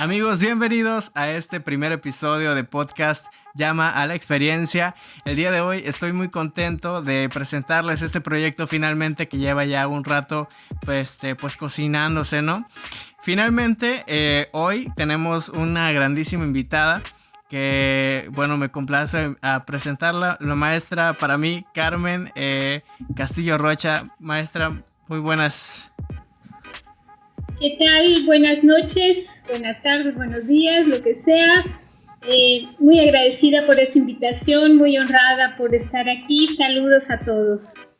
Amigos, bienvenidos a este primer episodio de podcast Llama a la Experiencia. El día de hoy estoy muy contento de presentarles este proyecto finalmente que lleva ya un rato pues cocinándose, ¿no? Finalmente, hoy tenemos una grandísima invitada que, bueno, me complace a presentarla, la maestra para mí, Carmen Castillo Rocha. Maestra, muy buenas. ¿Qué tal? Buenas noches, buenas tardes, buenos días, lo que sea. Muy agradecida por esta invitación, muy honrada por estar aquí. Saludos a todos.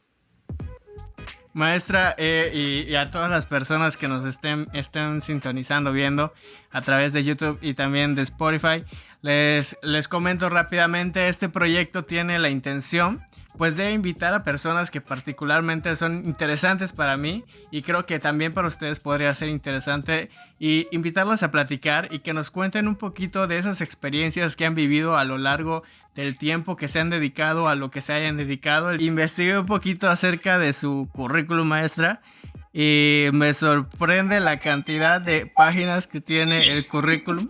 Maestra, y a todas las personas que nos estén sintonizando, viendo a través de YouTube y también de Spotify, les comento rápidamente. Este proyecto tiene la intención pues de invitar a personas que particularmente son interesantes para mí, y creo que también para ustedes podría ser interesante, y invitarlas a platicar y que nos cuenten un poquito de esas experiencias que han vivido a lo largo del tiempo que se han dedicado a lo que se hayan dedicado. Investigué un poquito acerca de su currículum, maestra, y me sorprende la cantidad de páginas que tiene el currículum.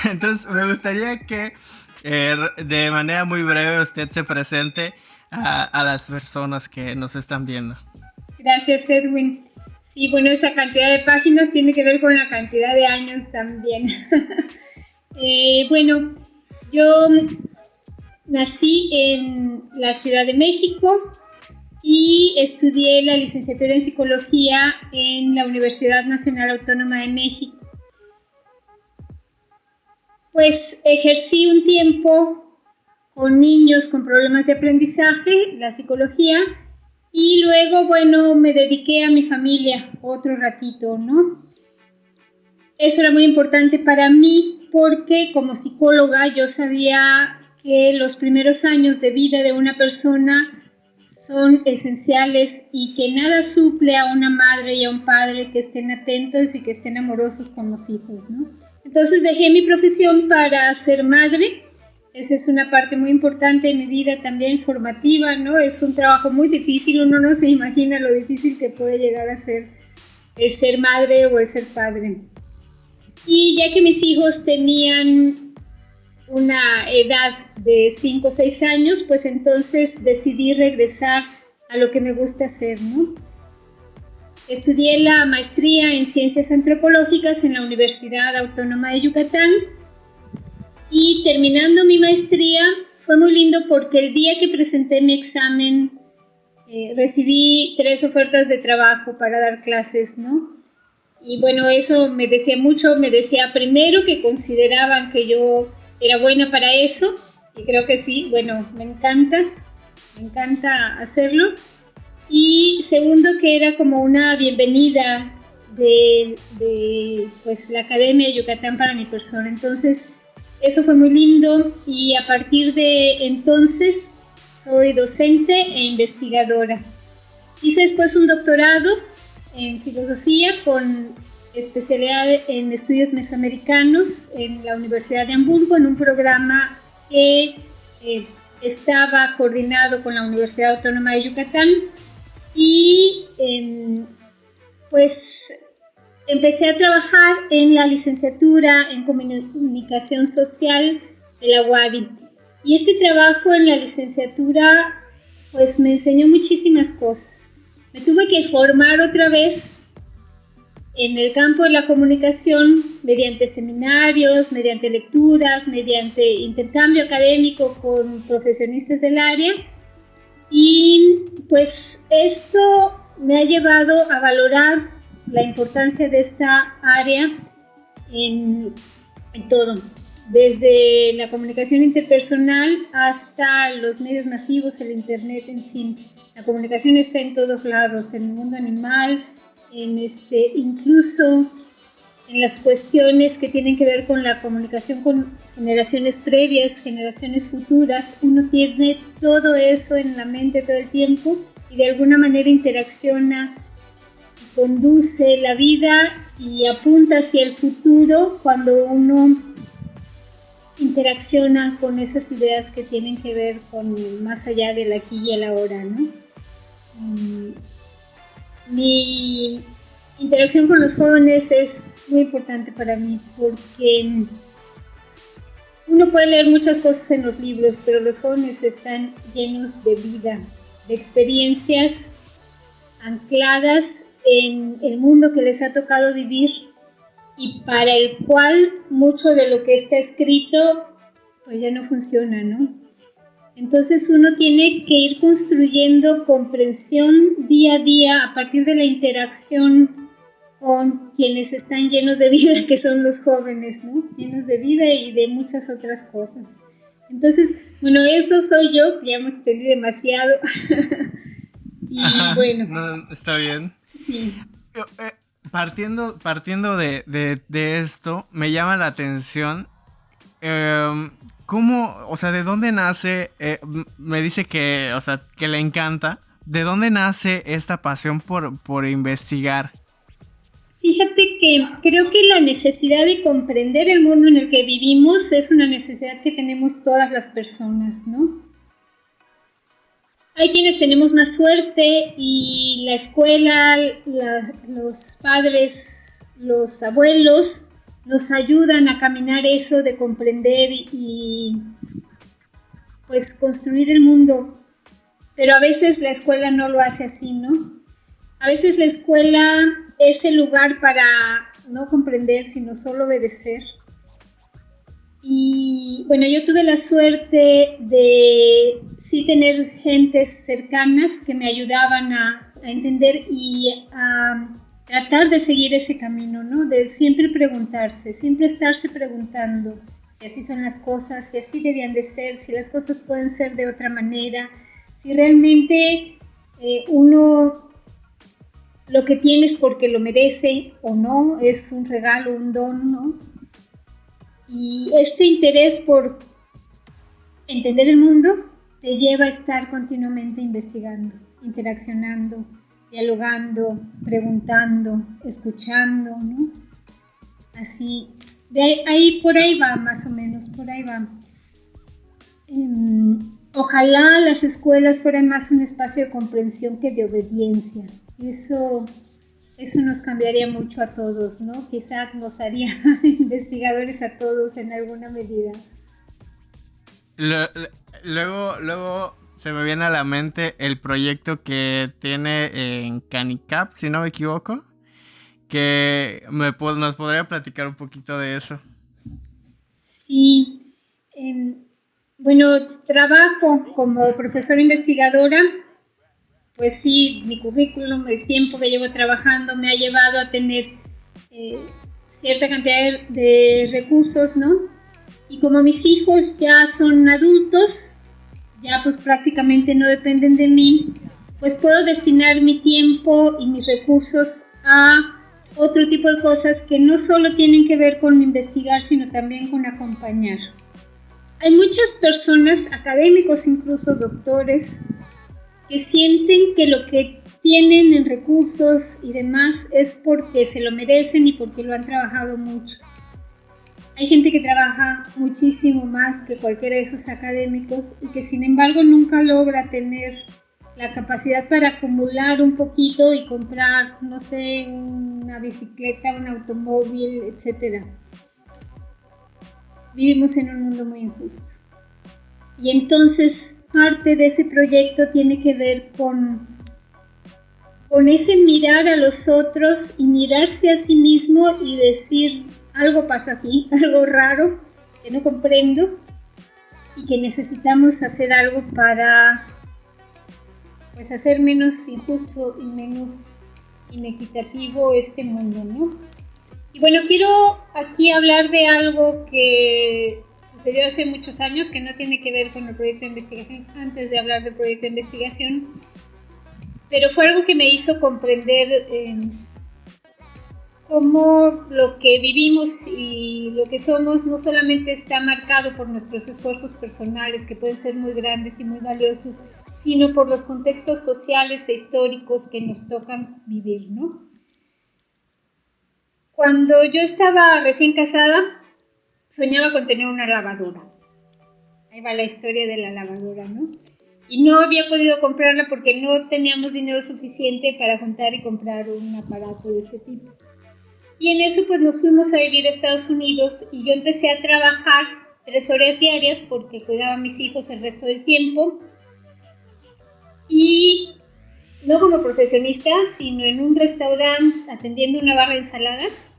Entonces me gustaría que de manera muy breve usted se presente a las personas que nos están viendo. Gracias, Edwin. Sí, bueno, esa cantidad de páginas tiene que ver con la cantidad de años también. Bueno, yo nací en la Ciudad de México y estudié la licenciatura en Psicología en la Universidad Nacional Autónoma de México. Pues ejercí un tiempo con niños con problemas de aprendizaje, la psicología, y luego, bueno, me dediqué a mi familia otro ratito, ¿no? Eso era muy importante para mí porque como psicóloga yo sabía que los primeros años de vida de una persona son esenciales y que nada suple a una madre y a un padre que estén atentos y que estén amorosos con los hijos, ¿no? Entonces dejé mi profesión para ser madre. Esa es una parte muy importante de mi vida también formativa, ¿no? Es un trabajo muy difícil, uno no se imagina lo difícil que puede llegar a ser el ser madre o el ser padre. Y ya que mis hijos tenían una edad de 5 o 6 años, pues entonces decidí regresar a lo que me gusta hacer, ¿no? Estudié la maestría en Ciencias Antropológicas en la Universidad Autónoma de Yucatán y terminando mi maestría fue muy lindo porque el día que presenté mi examen recibí 3 ofertas de trabajo para dar clases, ¿no? Y bueno, eso me decía mucho. Me decía primero que consideraban que yo era buena para eso, y creo que sí, bueno, me encanta hacerlo. Y segundo, que era como una bienvenida de pues la Academia de Yucatán para mi persona. Entonces, eso fue muy lindo y a partir de entonces soy docente e investigadora. Hice después un doctorado en filosofía con especialidad en estudios mesoamericanos en la Universidad de Hamburgo, en un programa que estaba coordinado con la Universidad Autónoma de Yucatán. Y pues empecé a trabajar en la licenciatura en comunicación social de la UADY. Y este trabajo en la licenciatura pues me enseñó muchísimas cosas. Me tuve que formar otra vez en el campo de la comunicación mediante seminarios, mediante lecturas, mediante intercambio académico con profesionistas del área. Y pues esto me ha llevado a valorar la importancia de esta área en todo, desde la comunicación interpersonal hasta los medios masivos, el internet, en fin. La comunicación está en todos lados, en el mundo animal, incluso en las cuestiones que tienen que ver con la comunicación con generaciones previas, generaciones futuras. Uno tiene todo eso en la mente todo el tiempo y de alguna manera interacciona y conduce la vida y apunta hacia el futuro cuando uno interacciona con esas ideas que tienen que ver con el más allá del aquí y el ahora, ¿no? Mi interacción con los jóvenes es muy importante para mí porque uno puede leer muchas cosas en los libros, pero los jóvenes están llenos de vida, de experiencias ancladas en el mundo que les ha tocado vivir y para el cual mucho de lo que está escrito pues ya no funciona, ¿no? Entonces uno tiene que ir construyendo comprensión día a día a partir de la interacción con quienes están llenos de vida, que son los jóvenes, ¿no? Llenos de vida y de muchas otras cosas. Entonces, bueno, eso soy yo, ya me extendí demasiado. Y bueno. No, está bien. Sí. Partiendo de esto, me llama la atención. ¿Cómo, o sea, de dónde nace? Me dice que, o sea, que le encanta. ¿De dónde nace esta pasión por investigar? Fíjate que creo que la necesidad de comprender el mundo en el que vivimos es una necesidad que tenemos todas las personas, ¿no? Hay quienes tenemos más suerte y la escuela, los padres, los abuelos nos ayudan a caminar eso de comprender y pues construir el mundo. Pero a veces la escuela no lo hace así, ¿no? A veces la escuela es el lugar para no comprender, sino solo obedecer. Y bueno, yo tuve la suerte de sí tener gentes cercanas que me ayudaban a entender y a tratar de seguir ese camino, ¿no? De siempre preguntarse, siempre estarse preguntando si así son las cosas, si así debían de ser, si las cosas pueden ser de otra manera, si realmente uno lo que tiene es porque lo merece o no, es un regalo, un don, ¿no? Y este interés por entender el mundo te lleva a estar continuamente investigando, interaccionando, dialogando, preguntando, escuchando, ¿no? Así, por ahí va, más o menos, por ahí va. Ojalá las escuelas fueran más un espacio de comprensión que de obediencia. Eso nos cambiaría mucho a todos, ¿no? Quizá nos haría investigadores a todos en alguna medida. Luego se me viene a la mente el proyecto que tiene en Canicap, si no me equivoco, que nos podría platicar un poquito de eso. Sí, bueno, trabajo como profesora investigadora. Pues sí, mi currículum, el tiempo que llevo trabajando me ha llevado a tener cierta cantidad de recursos, ¿no? Y como mis hijos ya son adultos, ya pues prácticamente no dependen de mí, pues puedo destinar mi tiempo y mis recursos a otro tipo de cosas que no solo tienen que ver con investigar, sino también con acompañar. Hay muchas personas, académicos, incluso doctores, que sienten que lo que tienen en recursos y demás es porque se lo merecen y porque lo han trabajado mucho. Hay gente que trabaja muchísimo más que cualquiera de esos académicos y que sin embargo nunca logra tener la capacidad para acumular un poquito y comprar, no sé, una bicicleta, un automóvil, etc. Vivimos en un mundo muy injusto. Y entonces parte de ese proyecto tiene que ver con ese mirar a los otros y mirarse a sí mismo y decir, algo pasó aquí, algo raro que no comprendo y que necesitamos hacer algo para pues hacer menos injusto y menos inequitativo este mundo, ¿no? Y bueno, quiero aquí hablar de algo que sucedió hace muchos años, que no tiene que ver con el proyecto de investigación, antes de hablar del proyecto de investigación, pero fue algo que me hizo comprender cómo lo que vivimos y lo que somos no solamente está marcado por nuestros esfuerzos personales, que pueden ser muy grandes y muy valiosos, sino por los contextos sociales e históricos que nos tocan vivir, ¿no? Cuando yo estaba recién casada, soñaba con tener una lavadora. Ahí va la historia de la lavadora, ¿no? y no había podido comprarla porque no teníamos dinero suficiente para juntar y comprar un aparato de este tipo. Y en eso pues nos fuimos a vivir a Estados Unidos y yo empecé a trabajar 3 horas diarias porque cuidaba a mis hijos el resto del tiempo. Y no como profesionista, sino en un restaurante atendiendo una barra de ensaladas.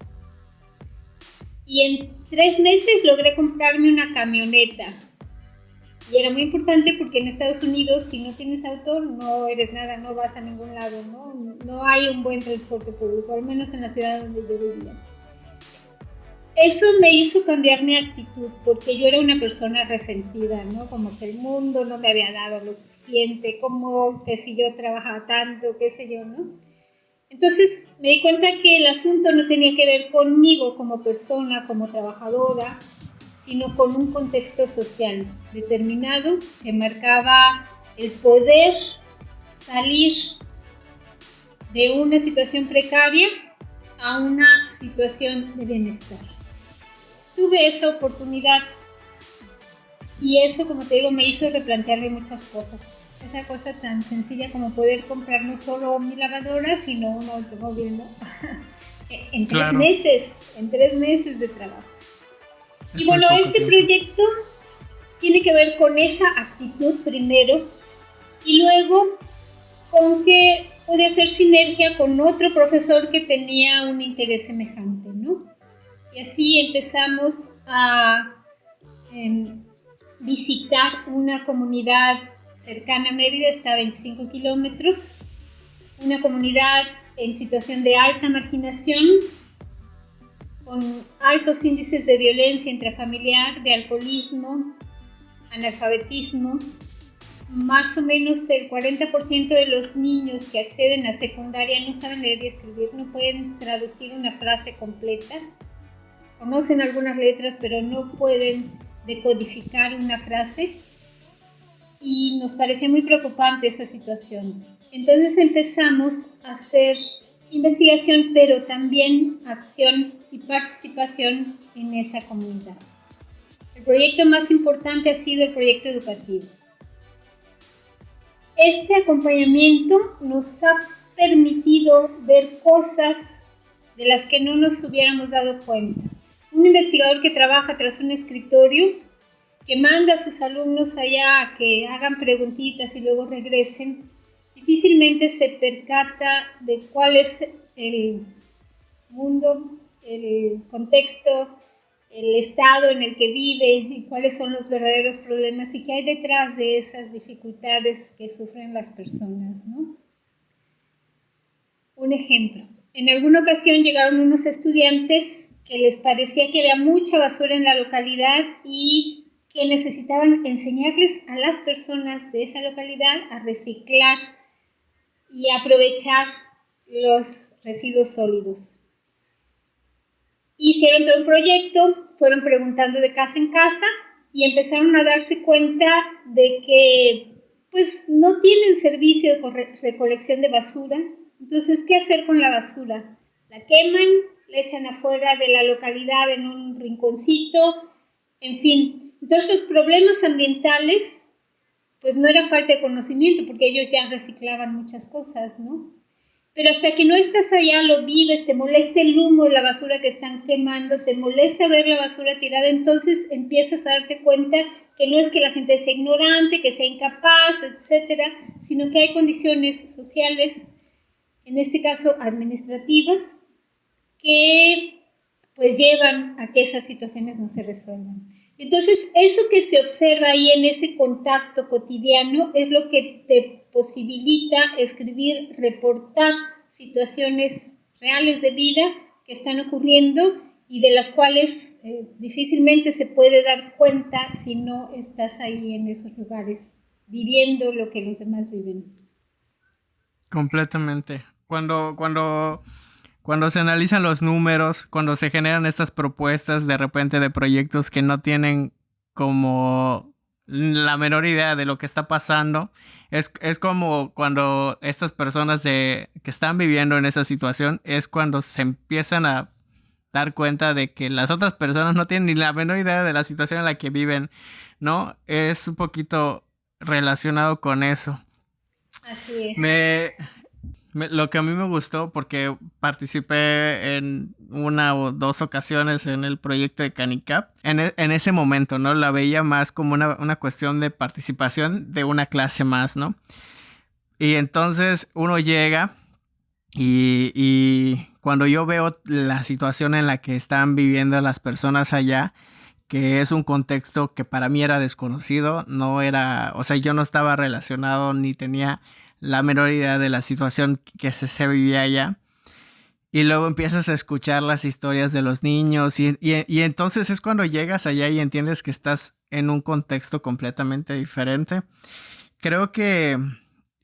Y en 3 meses logré comprarme una camioneta. Y era muy importante porque en Estados Unidos, si no tienes auto, no eres nada, no vas a ningún lado, ¿no? No hay un buen transporte público, al menos en la ciudad donde yo vivía. Eso me hizo cambiar mi actitud, porque yo era una persona resentida, ¿no? Como que el mundo no me había dado lo suficiente, como que si yo trabajaba tanto, qué sé yo, ¿no? Entonces me di cuenta que el asunto no tenía que ver conmigo como persona, como trabajadora, sino con un contexto social determinado que marcaba el poder salir de una situación precaria a una situación de bienestar. Tuve esa oportunidad y eso, como te digo, me hizo replantearme muchas cosas. Esa cosa tan sencilla como poder comprar no solo mi lavadora, sino un automóvil, ¿no? en 3 meses, en 3 meses de trabajo. Y bueno, este proyecto tiene que ver con esa actitud primero y luego con que pude hacer sinergia con otro profesor que tenía un interés semejante, ¿no? Y así empezamos a visitar una comunidad cercana a Mérida, está a 25 kilómetros, una comunidad en situación de alta marginación, con altos índices de violencia intrafamiliar, de alcoholismo, analfabetismo. Más o menos el 40% de los niños que acceden a secundaria no saben leer y escribir, no pueden traducir una frase completa. Conocen algunas letras, pero no pueden decodificar una frase. Y nos parecía muy preocupante esa situación. Entonces empezamos a hacer investigación, pero también acción y participación en esa comunidad. El proyecto más importante ha sido el proyecto educativo. Este acompañamiento nos ha permitido ver cosas de las que no nos hubiéramos dado cuenta. Un investigador que trabaja tras un escritorio, que manda a sus alumnos allá a que hagan preguntitas y luego regresen, difícilmente se percata de cuál es el mundo, el contexto, el estado en el que vive y cuáles son los verdaderos problemas y qué hay detrás de esas dificultades que sufren las personas, ¿no? Un ejemplo. En alguna ocasión llegaron unos estudiantes que les parecía que había mucha basura en la localidad y que necesitaban enseñarles a las personas de esa localidad a reciclar y aprovechar los residuos sólidos. Hicieron todo un proyecto, fueron preguntando de casa en casa y empezaron a darse cuenta de que pues no tienen servicio de recolección de basura. Entonces, ¿qué hacer con la basura? La queman, la echan afuera de la localidad en un rinconcito, en fin. Entonces, los problemas ambientales, pues no era falta de conocimiento, porque ellos ya reciclaban muchas cosas, ¿no? Pero hasta que no estás allá, lo vives, te molesta el humo de la basura que están quemando, te molesta ver la basura tirada, entonces empiezas a darte cuenta que no es que la gente sea ignorante, que sea incapaz, etcétera, sino que hay condiciones sociales, en este caso administrativas, que pues llevan a que esas situaciones no se resuelvan. Entonces, eso que se observa ahí en ese contacto cotidiano es lo que te posibilita escribir, reportar situaciones reales de vida que están ocurriendo y de las cuales difícilmente se puede dar cuenta si no estás ahí en esos lugares, viviendo lo que los demás viven. Completamente. Cuando se analizan los números, cuando se generan estas propuestas de repente de proyectos que no tienen como la menor idea de lo que está pasando, es como cuando estas personas que están viviendo en esa situación, es cuando se empiezan a dar cuenta de que las otras personas no tienen ni la menor idea de la situación en la que viven, ¿no? Es un poquito relacionado con eso. Así es. Me, lo que a mí me gustó, porque participé en una o dos ocasiones en el proyecto de Canicap, en ese momento, ¿no? La veía más como una cuestión de participación de una clase más, ¿no? Y entonces uno llega y cuando yo veo la situación en la que están viviendo las personas allá, que es un contexto que para mí era desconocido, no era, o sea, yo no estaba relacionado ni tenía la menor idea de la situación que se vivía allá. Y luego empiezas a escuchar las historias de los niños y entonces es cuando llegas allá y entiendes que estás en un contexto completamente diferente. Creo que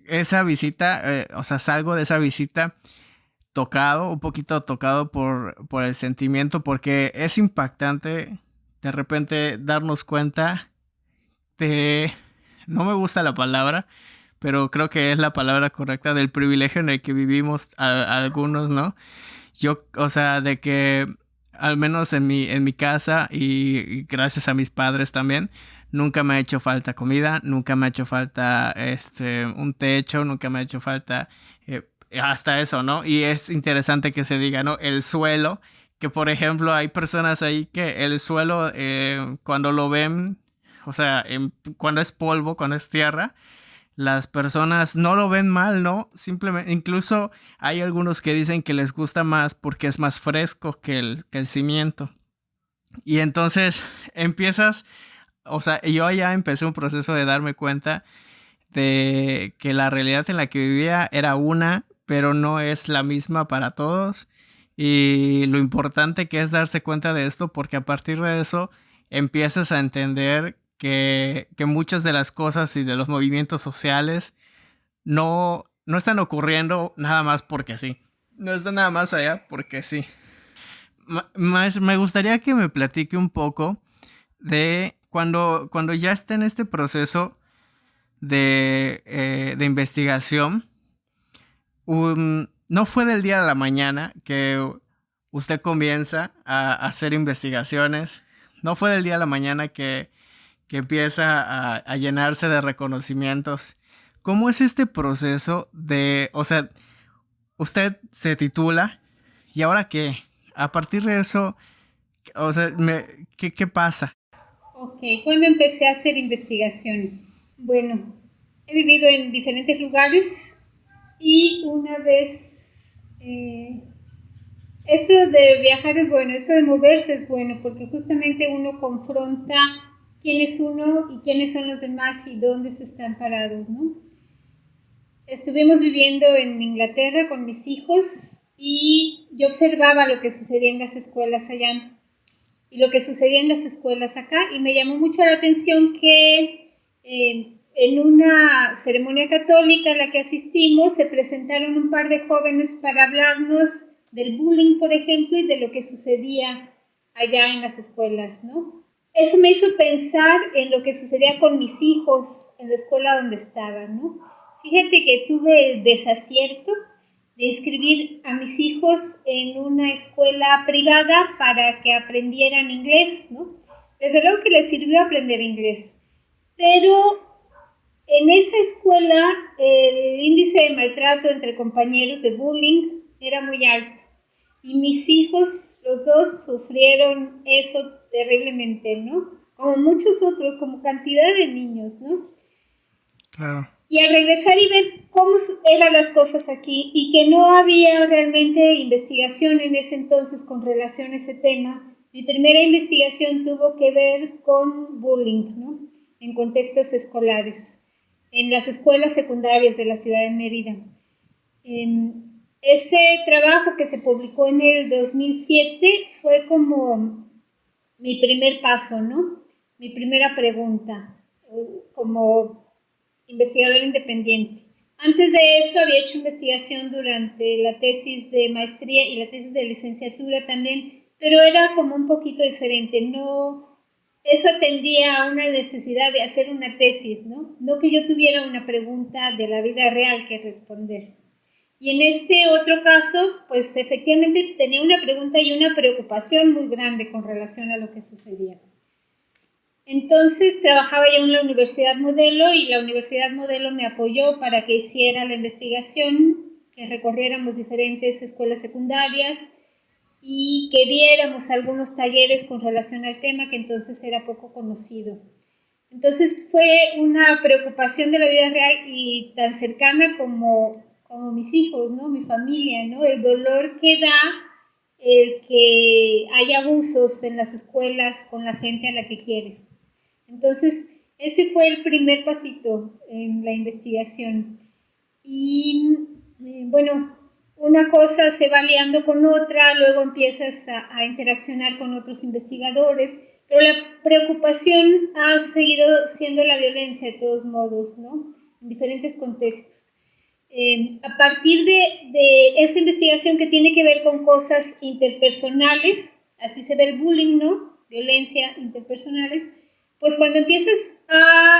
esa visita, o sea, salgo de esa visita tocado, un poquito tocado por el sentimiento, porque es impactante de repente darnos cuenta de, no me gusta la palabra, pero creo que es la palabra correcta, del privilegio en el que vivimos algunos, ¿no? Yo, o sea, de que al menos en mi casa y gracias a mis padres también, nunca me ha hecho falta comida, nunca me ha hecho falta un techo, nunca me ha hecho falta hasta eso, ¿no? Y es interesante que se diga, ¿no? El suelo, que por ejemplo hay personas ahí que el suelo cuando lo ven, o sea, cuando es polvo, cuando es tierra, las personas no lo ven mal, ¿no? Simplemente, incluso hay algunos que dicen que les gusta más porque es más fresco que el cimiento. Y entonces empiezas, o sea, yo ya empecé un proceso de darme cuenta de que la realidad en la que vivía era una, pero no es la misma para todos. Y lo importante que es darse cuenta de esto, porque a partir de eso empiezas a entender que muchas de las cosas y de los movimientos sociales no están ocurriendo nada más porque sí. No están nada más allá porque sí. Más me gustaría que me platique un poco de cuando ya está en este proceso de investigación. No fue del día a la mañana que usted comienza a hacer investigaciones. No fue del día a la mañana que empieza a llenarse de reconocimientos. ¿Cómo es este proceso de, o sea, usted se titula y ahora qué? A partir de eso, o sea, ¿qué pasa? Ok, ¿cuándo empecé a hacer investigación? Bueno, he vivido en diferentes lugares y una vez, esto de viajar es bueno, esto de moverse es bueno, porque justamente uno confronta quién es uno y quiénes son los demás y dónde se están parados, ¿no? Estuvimos viviendo en Inglaterra con mis hijos y yo observaba lo que sucedía en las escuelas allá y lo que sucedía en las escuelas acá, y me llamó mucho la atención que en una ceremonia católica a la que asistimos se presentaron un par de jóvenes para hablarnos del bullying, por ejemplo, y de lo que sucedía allá en las escuelas, ¿no? Eso me hizo pensar en lo que sucedía con mis hijos en la escuela donde estaban, ¿no? Fíjate que tuve el desacierto de inscribir a mis hijos en una escuela privada para que aprendieran inglés, ¿no? Desde luego que les sirvió aprender inglés, pero en esa escuela el índice de maltrato entre compañeros de bullying era muy alto y mis hijos, los dos, sufrieron eso terriblemente, ¿no? Como muchos otros, como cantidad de niños, ¿no? Claro. Y al regresar y ver cómo eran las cosas aquí y que no había realmente investigación en ese entonces con relación a ese tema, mi primera investigación tuvo que ver con bullying, ¿no? En contextos escolares, en las escuelas secundarias de la ciudad de Mérida. Ese trabajo que se publicó en el 2007 fue como mi primer paso, ¿no? Mi primera pregunta, como investigador independiente. Antes de eso había hecho investigación durante la tesis de maestría y la tesis de licenciatura también, pero era como un poquito diferente. No, eso atendía a una necesidad de hacer una tesis, ¿no? No que yo tuviera una pregunta de la vida real que responder. Y en este otro caso, pues efectivamente tenía una pregunta y una preocupación muy grande con relación a lo que sucedía. Entonces trabajaba ya en la Universidad Modelo y la Universidad Modelo me apoyó para que hiciera la investigación, que recorriéramos diferentes escuelas secundarias y que diéramos algunos talleres con relación al tema que entonces era poco conocido. Entonces fue una preocupación de la vida real y tan cercana como mis hijos, ¿no? Mi familia, ¿no? El dolor que da el que haya abusos en las escuelas con la gente a la que quieres. Entonces, ese fue el primer pasito en la investigación. Y bueno, una cosa se va liando con otra, luego empiezas a interaccionar con otros investigadores, pero la preocupación ha seguido siendo la violencia de todos modos, ¿no? En diferentes contextos. A partir de esa investigación que tiene que ver con cosas interpersonales, así se ve el bullying, ¿no? Violencia interpersonales, pues cuando empiezas a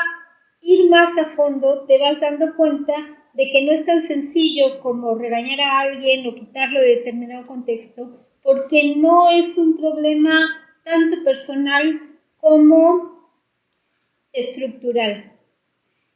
ir más a fondo te vas dando cuenta de que no es tan sencillo como regañar a alguien o quitarlo de determinado contexto, porque no es un problema tanto personal como estructural.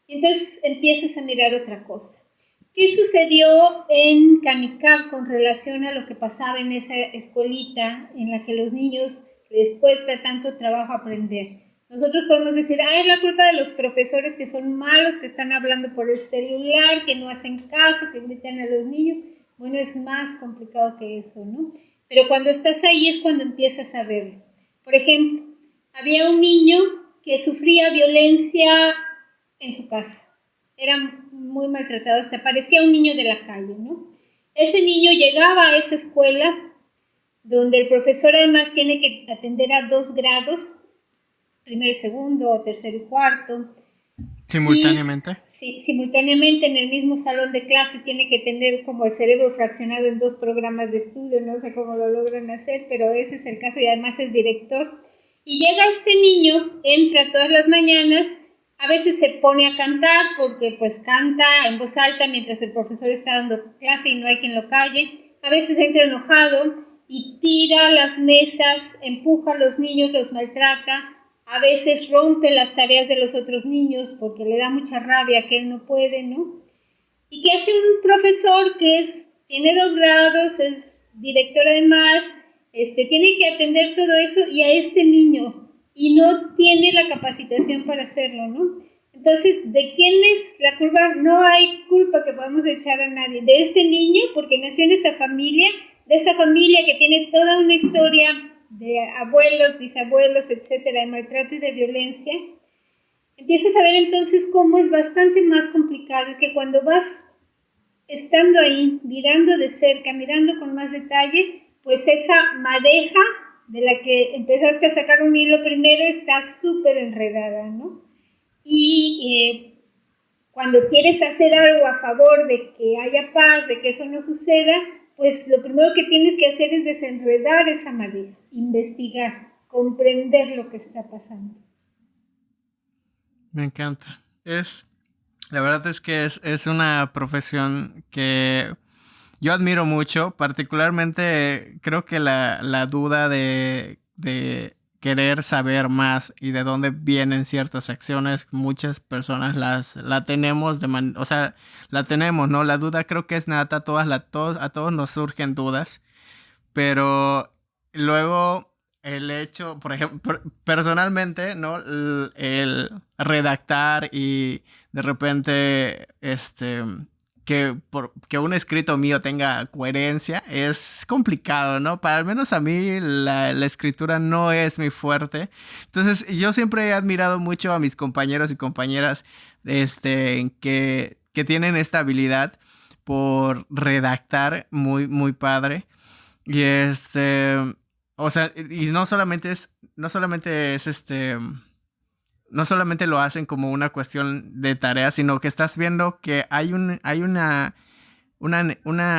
Entonces empiezas a mirar otra cosa. ¿Qué sucedió en Canicab con relación a lo que pasaba en esa escuelita en la que los niños les cuesta tanto trabajo aprender? Nosotros podemos decir, es la culpa de los profesores que son malos, que están hablando por el celular, que no hacen caso, que gritan a los niños. Bueno, es más complicado que eso, ¿no? Pero cuando estás ahí es cuando empiezas a verlo. Por ejemplo, había un niño que sufría violencia en su casa. Era muy maltratado, hasta parecía un niño de la calle, ¿no? Ese niño llegaba a esa escuela donde el profesor además tiene que atender a 2 grados, primero y segundo, o tercero y cuarto. ¿Simultáneamente? Sí, simultáneamente en el mismo salón de clases tiene que tener como el cerebro fraccionado en 2 programas de estudio, no sé cómo lo logran hacer, pero ese es el caso y además es director. Y llega este niño, entra todas las mañanas, a veces se pone a cantar porque pues canta en voz alta mientras el profesor está dando clase y no hay quien lo calle. A veces entra enojado y tira las mesas, empuja a los niños, los maltrata. A veces rompe las tareas de los otros niños porque le da mucha rabia que él no puede, ¿no? ¿Y qué hace un profesor que tiene 2 grados, es director además, tiene que atender todo eso y a este niño? Y no tiene la capacitación para hacerlo, ¿no? Entonces, ¿de quién es la culpa? No hay culpa que podamos echar a nadie. De este niño, porque nació en esa familia, de esa familia que tiene toda una historia de abuelos, bisabuelos, etcétera, de maltrato y de violencia. Empiezas a ver entonces cómo es bastante más complicado y que cuando vas estando ahí, mirando de cerca, mirando con más detalle, pues esa madeja de la que empezaste a sacar un hilo primero está súper enredada, ¿no? Y cuando quieres hacer algo a favor de que haya paz, de que eso no suceda, pues lo primero que tienes que hacer es desenredar esa madeja, investigar, comprender lo que está pasando. Me encanta. La verdad es que es una profesión que yo admiro mucho, particularmente creo que la duda de querer saber más y de dónde vienen ciertas acciones, muchas personas la tenemos, o sea, la tenemos, ¿no? La duda creo que es nata, a todos nos surgen dudas, pero luego el hecho, por ejemplo, personalmente, ¿no? El redactar y de repente, que un escrito mío tenga coherencia es complicado, ¿no? Para al menos a mí la escritura no es mi fuerte. Entonces yo siempre he admirado mucho a mis compañeros y compañeras que tienen esta habilidad por redactar muy, muy padre. Y o sea, y no solamente lo hacen como una cuestión de tarea, sino que estás viendo que hay una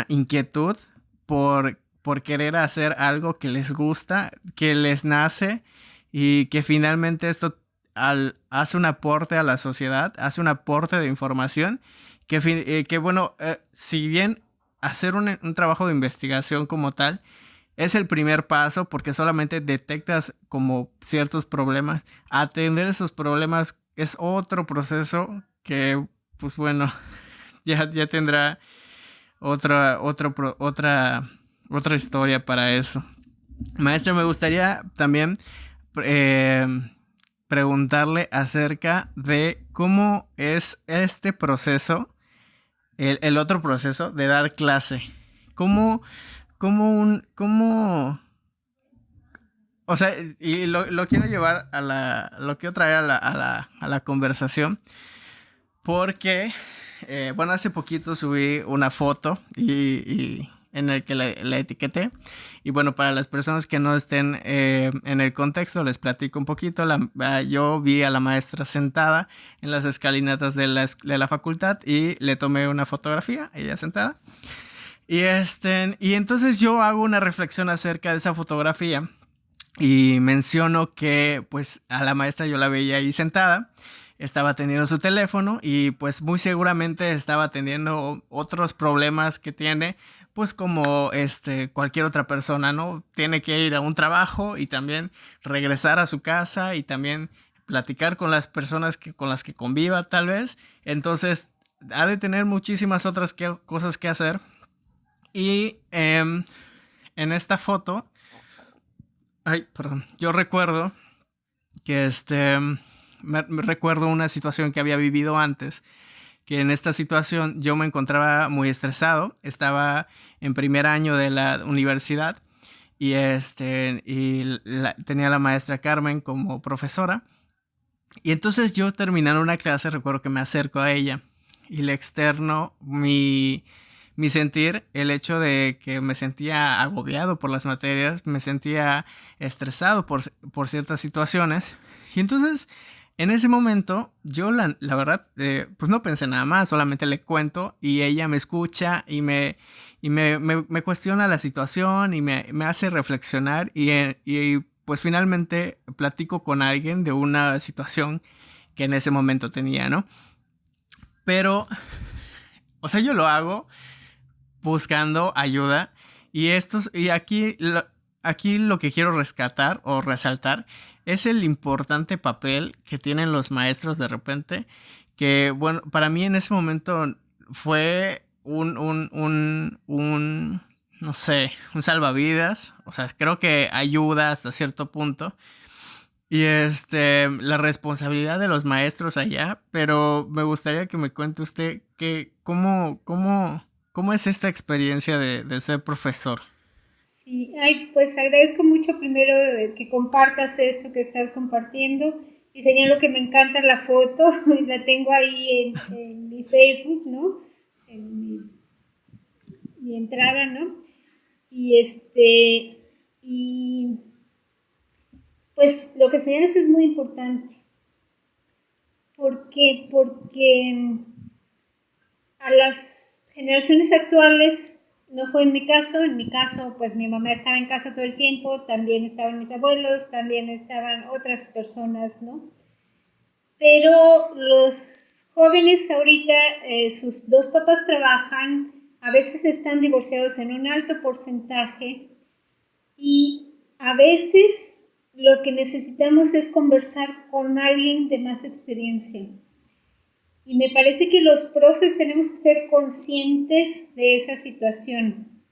inquietud por querer hacer algo que les gusta, que les nace y que finalmente esto hace un aporte a la sociedad, hace un aporte de información que bueno, si bien hacer un trabajo de investigación como tal es el primer paso porque solamente detectas como ciertos problemas. Atender esos problemas es otro proceso que, pues bueno, ya tendrá otra historia para eso. Maestro, me gustaría también eh, preguntarle acerca de cómo es este proceso, el otro proceso de dar clase. ¿Cómo, cómo, o sea, y lo quiero llevar lo quiero traer a la conversación porque, bueno, hace poquito subí una foto y en el que la etiqueté. Y bueno, para las personas que no estén en el contexto, les platico un poquito. Yo vi a la maestra sentada en las escalinatas de la facultad y le tomé una fotografía, ella sentada. Y entonces yo hago una reflexión acerca de esa fotografía y menciono que pues a la maestra yo la veía ahí sentada, estaba atendiendo su teléfono y pues muy seguramente estaba atendiendo otros problemas que tiene, pues como cualquier otra persona, ¿no? Tiene que ir a un trabajo y también regresar a su casa y también platicar con las personas con las que conviva tal vez. Entonces ha de tener muchísimas otras cosas que hacer. Y en esta foto, ay, perdón, yo recuerdo que me recuerdo una situación que había vivido antes, que en esta situación yo me encontraba muy estresado, estaba en primer año de la universidad y tenía a la maestra Carmen como profesora y entonces yo terminando una clase recuerdo que me acerco a ella y le externo mi sentir, el hecho de que me sentía agobiado por las materias, me sentía estresado por ciertas situaciones. Y entonces, en ese momento, yo la verdad, pues no pensé nada más, solamente le cuento y ella me escucha me cuestiona la situación y me hace reflexionar y pues finalmente platico con alguien de una situación que en ese momento tenía, ¿no? Pero, o sea, yo lo hago buscando ayuda. Aquí lo que quiero rescatar o resaltar es el importante papel que tienen los maestros de repente. Que bueno, para mí en ese momento fue no sé, un salvavidas. O sea, creo que ayuda hasta cierto punto. Y la responsabilidad de los maestros allá, pero me gustaría que me cuente usted cómo es esta experiencia de ser profesor. Sí, ay, pues agradezco mucho primero que compartas eso que estás compartiendo y señalo que me encanta la foto, la tengo ahí en mi Facebook, ¿no? En mi entrada, ¿no? Y y pues lo que señalas es muy importante. ¿Por qué? Porque a las generaciones actuales no fue en mi caso pues mi mamá estaba en casa todo el tiempo, también estaban mis abuelos, también estaban otras personas, ¿no? Pero los jóvenes ahorita, sus dos papás trabajan, a veces están divorciados en un alto porcentaje y a veces lo que necesitamos es conversar con alguien de más experiencia. Y me parece que los profes tenemos que ser conscientes de esa situación.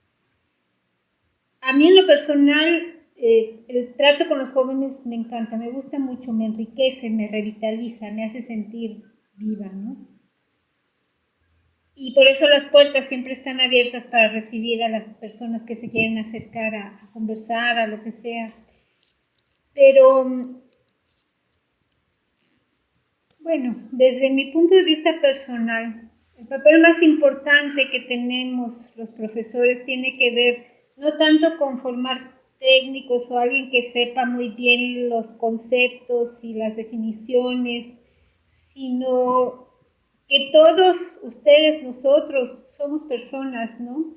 A mí en lo personal, el trato con los jóvenes me encanta, me gusta mucho, me enriquece, me revitaliza, me hace sentir viva, ¿no? Y por eso las puertas siempre están abiertas para recibir a las personas que se quieren acercar a conversar, a lo que sea. Pero bueno, desde mi punto de vista personal, el papel más importante que tenemos los profesores tiene que ver no tanto con formar técnicos o alguien que sepa muy bien los conceptos y las definiciones, sino que todos ustedes, nosotros, somos personas, ¿no?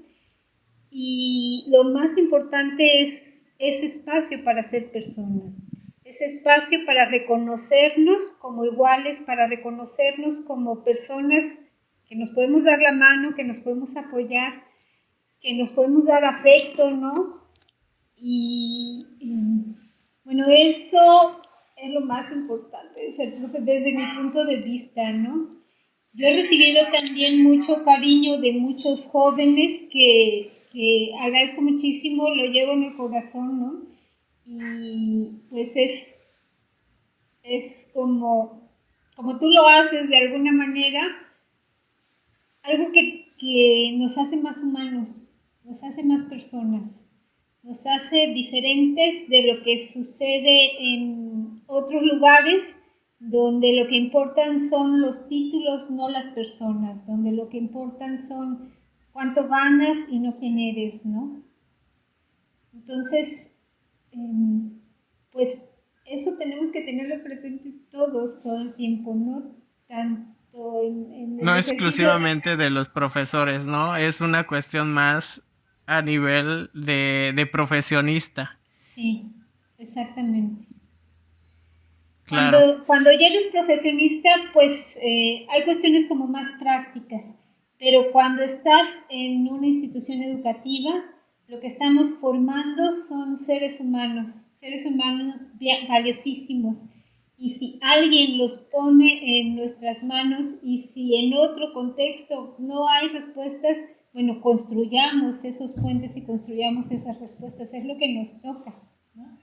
Y lo más importante es ese espacio para ser persona. Ese espacio para reconocernos como iguales, para reconocernos como personas que nos podemos dar la mano, que nos podemos apoyar, que nos podemos dar afecto, ¿no? Bueno, eso es lo más importante, desde mi punto de vista, ¿no? Yo he recibido también mucho cariño de muchos jóvenes que agradezco muchísimo, lo llevo en el corazón, ¿no? Y pues es como tú lo haces de alguna manera, algo que nos hace más humanos, nos hace más personas, nos hace diferentes de lo que sucede en otros lugares donde lo que importan son los títulos, no las personas, donde lo que importan son cuánto ganas y no quién eres, ¿no? Entonces, pues eso tenemos que tenerlo presente todos, todo el tiempo, no tanto en el No ejercicio. exclusivamente de los profesores, ¿no? Es una cuestión más a nivel de profesionista. Sí, exactamente. Claro. Cuando ya eres profesionista, pues hay cuestiones como más prácticas, pero cuando estás en una institución educativa, lo que estamos formando son seres humanos valiosísimos. Y si alguien los pone en nuestras manos y si en otro contexto no hay respuestas, bueno, construyamos esos puentes y construyamos esas respuestas, es lo que nos toca, ¿no?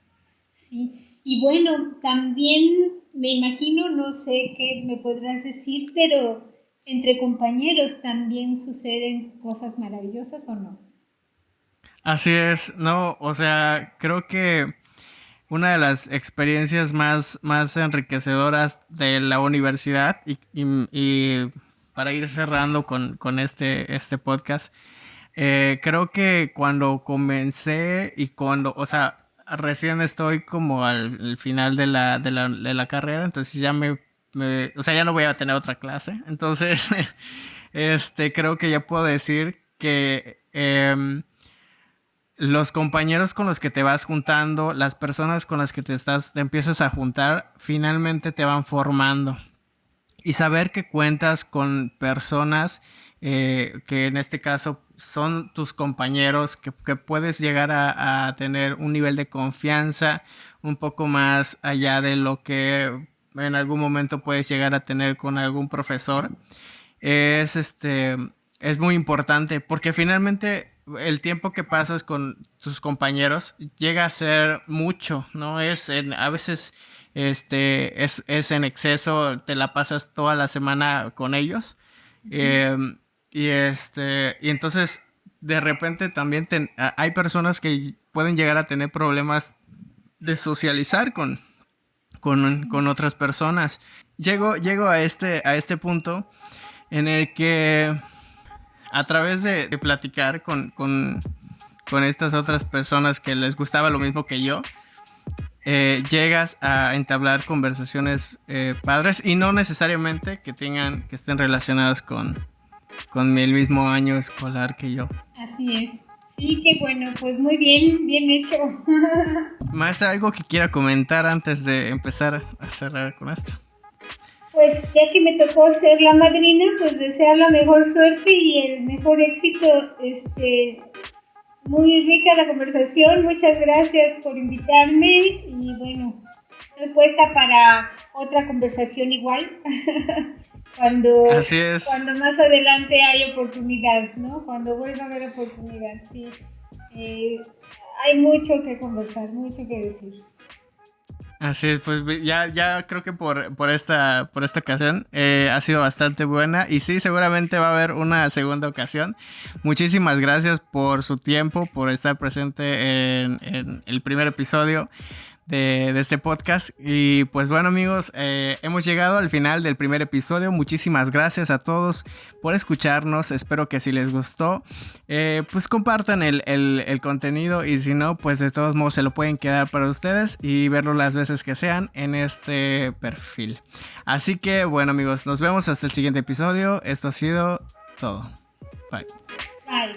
Sí, y bueno, también me imagino, no sé qué me podrás decir, pero entre compañeros también suceden cosas maravillosas, ¿o no? Así es, no, o sea, creo que una de las experiencias más enriquecedoras de la universidad y para ir cerrando con este podcast, creo que cuando comencé y o sea, recién estoy como al final de la carrera, entonces o sea, ya no voy a tener otra clase, entonces, creo que ya puedo decir que los compañeros con los que te vas juntando, las personas con las que te empiezas a juntar, finalmente te van formando. Y saber que cuentas con personas que en este caso son tus compañeros, que puedes llegar a tener un nivel de confianza un poco más allá de lo que en algún momento puedes llegar a tener con algún profesor, es es muy importante porque finalmente el tiempo que pasas con tus compañeros llega a ser mucho, ¿no? A veces es en exceso, te la pasas toda la semana con ellos. eh, y entonces de repente también hay personas que pueden llegar a tener problemas de socializar con otras personas. Llego a este punto en el que a través de platicar con estas otras personas que les gustaba lo mismo que yo, llegas a entablar conversaciones padres y no necesariamente que estén relacionadas con el mismo año escolar que yo. Así es. Sí, qué bueno, pues muy bien, bien hecho. Maestra, ¿algo que quiera comentar antes de empezar a cerrar con esto? Pues ya que me tocó ser la madrina, pues desear la mejor suerte y el mejor éxito. Muy rica la conversación, muchas gracias por invitarme y bueno, estoy puesta para otra conversación igual. Así es. Cuando más adelante hay oportunidad, ¿no? Cuando vuelva a haber oportunidad, sí. Hay mucho que conversar, mucho que decir. Así es, pues ya creo que por esta ocasión ha sido bastante buena y sí, seguramente va a haber una segunda ocasión. Muchísimas gracias por su tiempo, por estar presente en el primer episodio de este podcast. Y pues bueno, amigos, hemos llegado al final del primer episodio. Muchísimas gracias a todos por escucharnos. Espero que si les gustó, pues compartan el contenido, y si no, pues de todos modos se lo pueden quedar para ustedes y verlo las veces que sean en este perfil. Así que bueno, amigos, nos vemos hasta el siguiente episodio. Esto ha sido todo. Bye. Bye.